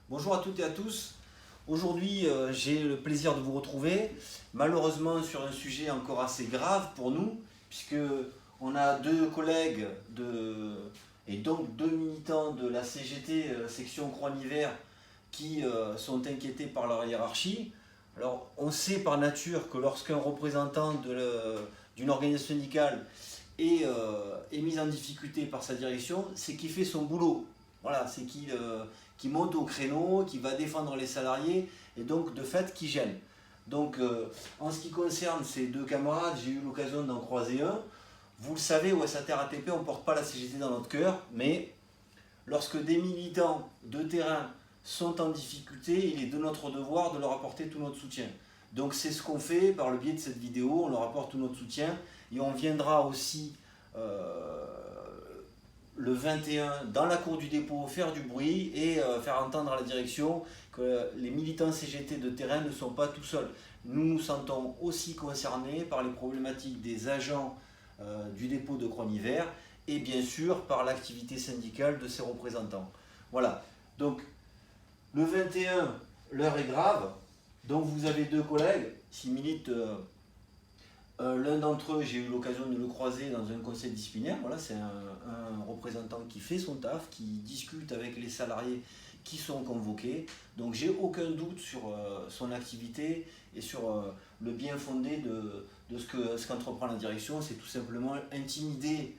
Bonjour à toutes et à tous. Aujourd'hui, j'ai le plaisir de vous retrouver, malheureusement sur un sujet encore assez grave pour nous, puisque on a deux collègues et donc deux militants de la CGT, section Croix-Hiver, qui sont inquiétés par leur hiérarchie. Alors, on sait par nature que lorsqu'un représentant d'une organisation syndicale est mis en difficulté par sa direction, c'est qu'il fait son boulot. Voilà, c'est qu'il monte au créneau, qui va défendre les salariés et donc de fait qui gêne. Donc en ce qui concerne ces deux camarades, j'ai eu l'occasion d'en croiser un. Vous le savez, au SATR-ATP, on ne porte pas la CGT dans notre cœur, mais lorsque des militants de terrain sont en difficulté, il est de notre devoir de leur apporter tout notre soutien. Donc c'est ce qu'on fait par le biais de cette vidéo, on leur apporte tout notre soutien et on viendra aussi euh, le 21 dans la cour du dépôt faire du bruit et faire entendre à la direction que les militants CGT de terrain ne sont pas tout seuls. Nous nous sentons aussi concernés par les problématiques des agents du dépôt de Croix-Hiver et bien sûr par l'activité syndicale de ses représentants. Voilà, donc le 21, l'heure est grave, donc vous avez deux collègues qui militent. L'un d'entre eux, j'ai eu l'occasion de le croiser dans un conseil disciplinaire. Voilà, c'est un représentant qui fait son taf, qui discute avec les salariés qui sont convoqués. Donc j'ai aucun doute sur son activité et sur le bien fondé de ce qu'entreprend la direction. C'est tout simplement intimider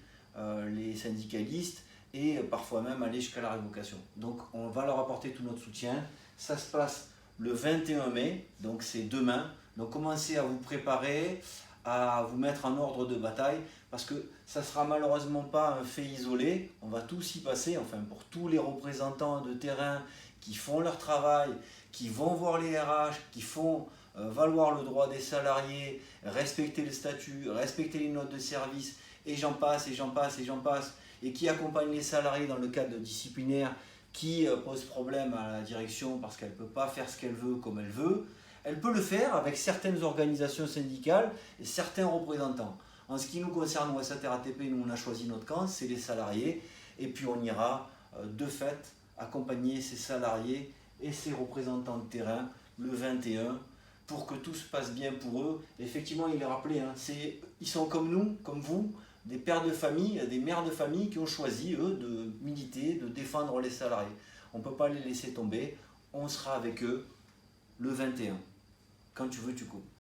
les syndicalistes et parfois même aller jusqu'à la révocation. Donc on va leur apporter tout notre soutien. Ça se passe le 21 mai, donc c'est demain. Donc commencez à vous préparer, à vous mettre en ordre de bataille, parce que ça ne sera malheureusement pas un fait isolé, on va tous y passer, enfin pour tous les représentants de terrain qui font leur travail, qui vont voir les RH, qui font valoir le droit des salariés, respecter le statut, respecter les notes de service, et j'en passe, et j'en passe, et j'en passe, et qui accompagnent les salariés dans le cadre disciplinaire, qui pose problème à la direction parce qu'elle ne peut pas faire ce qu'elle veut comme elle veut. Elle peut le faire avec certaines organisations syndicales et certains représentants. En ce qui nous concerne au SATR-ATP, nous on a choisi notre camp, c'est les salariés, et puis on ira de fait accompagner ces salariés et ces représentants de terrain le 21 pour que tout se passe bien pour eux. Effectivement, il est rappelé, hein, ils sont comme nous, comme vous, des pères de famille, des mères de famille qui ont choisi, eux, de militer, de défendre les salariés. On ne peut pas les laisser tomber, on sera avec eux le 21. Quand tu veux, tu coupes.